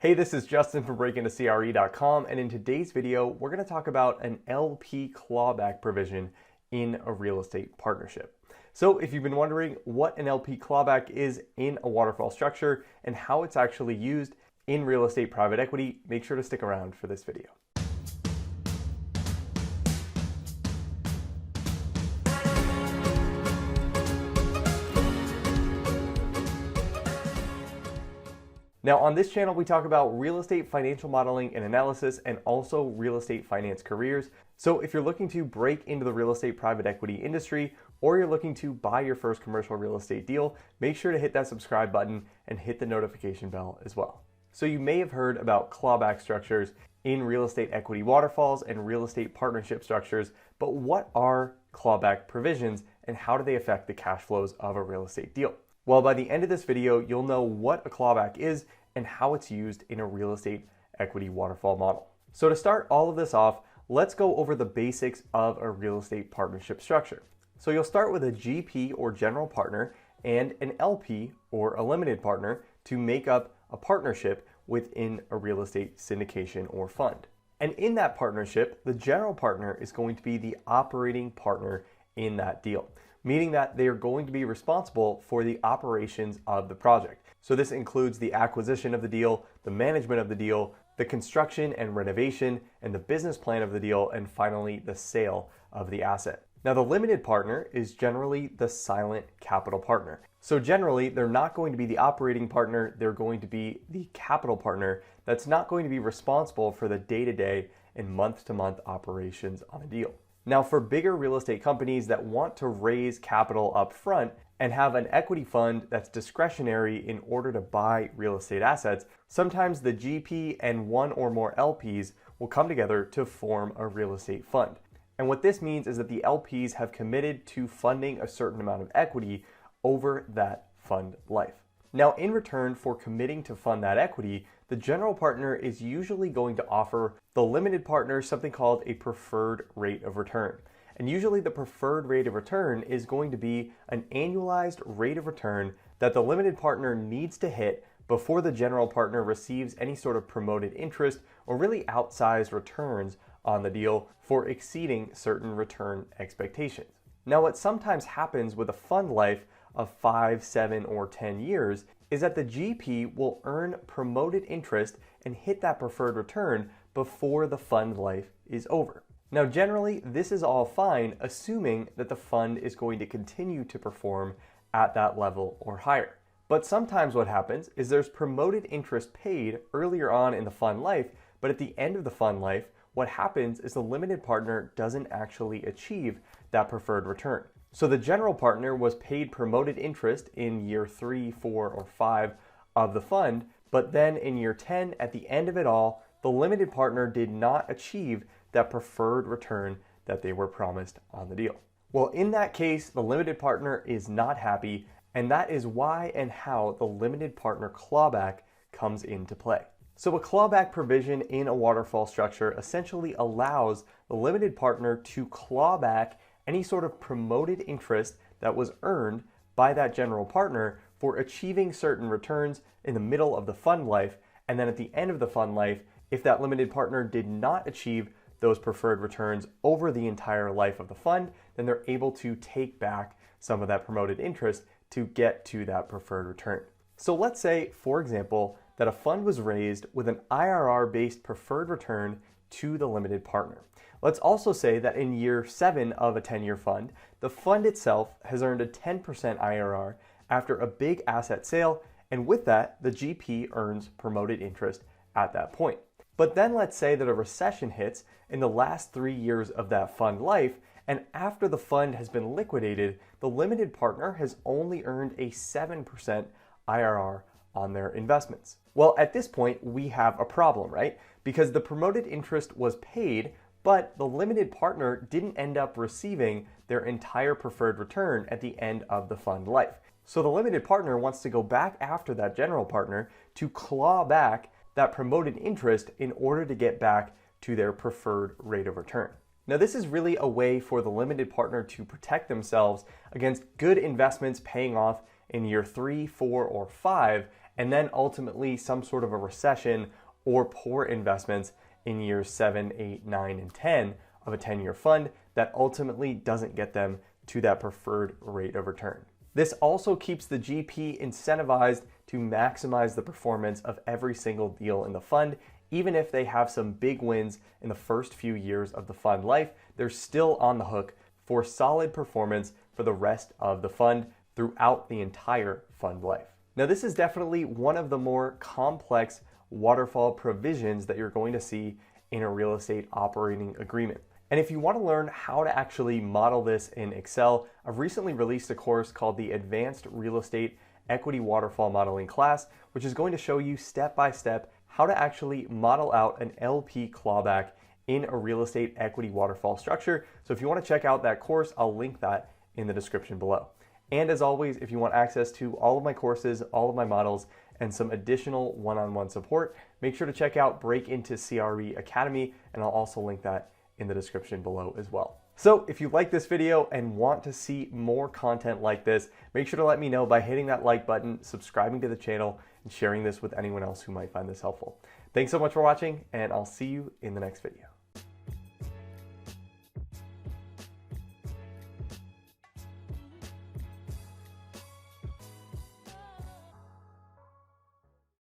Hey, this is Justin from breakintoCRE.com, and in today's video, we're going to talk about an LP clawback provision in a real estate partnership. So if you've been wondering what an LP clawback is in a waterfall structure and how it's actually used in real estate private equity, make sure to stick around for this video. Now on this channel, we talk about real estate financial modeling and analysis and also real estate finance careers. So if you're looking to break into the real estate private equity industry, or you're looking to buy your first commercial real estate deal, make sure to hit that subscribe button and hit the notification bell as well. So you may have heard about clawback structures in real estate equity waterfalls and real estate partnership structures, but what are clawback provisions and how do they affect the cash flows of a real estate deal? Well, by the end of this video, you'll know what a clawback is and how it's used in a real estate equity waterfall model. So to start all of this off, let's go over the basics of a real estate partnership structure. So you'll start with a GP or general partner and an LP or a limited partner to make up a partnership within a real estate syndication or fund. And in that partnership, the general partner is going to be the operating partner in that deal, meaning that they are going to be responsible for the operations of the project. So this includes the acquisition of the deal, the management of the deal, the construction and renovation, and the business plan of the deal, and finally the sale of the asset. Now the limited partner is generally the silent capital partner. So generally they're not going to be the operating partner, they're going to be the capital partner that's not going to be responsible for the day-to-day and month-to-month operations on a deal. Now for bigger real estate companies that want to raise capital up front and have an equity fund that's discretionary in order to buy real estate assets, sometimes the GP and one or more LPs will come together to form a real estate fund. And what this means is that the LPs have committed to funding a certain amount of equity over that fund life. Now, in return for committing to fund that equity, the general partner is usually going to offer the limited partner something called a preferred rate of return. And usually the preferred rate of return is going to be an annualized rate of return that the limited partner needs to hit before the general partner receives any sort of promoted interest or really outsized returns on the deal for exceeding certain return expectations. Now, what sometimes happens with a fund life of 5, 7, or 10 years is that the GP will earn promoted interest and hit that preferred return before the fund life is over. Now, generally, this is all fine, assuming that the fund is going to continue to perform at that level or higher. But sometimes what happens is there's promoted interest paid earlier on in the fund life, but at the end of the fund life, what happens is the limited partner doesn't actually achieve that preferred return. So the general partner was paid promoted interest in year 3, 4, or 5 of the fund, but then in year 10, at the end of it all, the limited partner did not achieve that preferred return that they were promised on the deal. Well, in that case, the limited partner is not happy, and that is why and how the limited partner clawback comes into play. So a clawback provision in a waterfall structure essentially allows the limited partner to claw back any sort of promoted interest that was earned by that general partner for achieving certain returns in the middle of the fund life, and then at the end of the fund life, if that limited partner did not achieve those preferred returns over the entire life of the fund, then they're able to take back some of that promoted interest to get to that preferred return. So let's say, for example, that a fund was raised with an IRR-based preferred return to the limited partner. Let's also say that in year 7 of a 10-year fund, the fund itself has earned a 10% IRR after a big asset sale, and with that, the GP earns promoted interest at that point. But then let's say that a recession hits in the last 3 years of that fund life, and after the fund has been liquidated, the limited partner has only earned a 7% IRR on their investments. Well, at this point, we have a problem, right? Because the promoted interest was paid, but the limited partner didn't end up receiving their entire preferred return at the end of the fund life. So the limited partner wants to go back after that general partner to claw back that promoted interest in order to get back to their preferred rate of return. Now, this is really a way for the limited partner to protect themselves against good investments paying off in year 3, 4, or 5, and then ultimately some sort of a recession or poor investments in years 7, 8, 9, and 10 of a 10-year fund that ultimately doesn't get them to that preferred rate of return. This also keeps the GP incentivized to maximize the performance of every single deal in the fund. Even if they have some big wins in the first few years of the fund life, they're still on the hook for solid performance for the rest of the fund throughout the entire fund life. Now, this is definitely one of the more complex waterfall provisions that you're going to see in a real estate operating agreement. And if you want to learn how to actually model this in Excel, I've recently released a course called the Advanced Real Estate Equity Waterfall Modeling class, which is going to show you step by step how to actually model out an LP clawback in a real estate equity waterfall structure. So if you want to check out that course, I'll link that in the description below. And as always, if you want access to all of my courses, all of my models, and some additional one-on-one support, make sure to check out Break Into CRE Academy, and I'll also link that in the description below as well. So if you like this video and want to see more content like this, make sure to let me know by hitting that like button, subscribing to the channel, and sharing this with anyone else who might find this helpful. Thanks so much for watching, and I'll see you in the next video.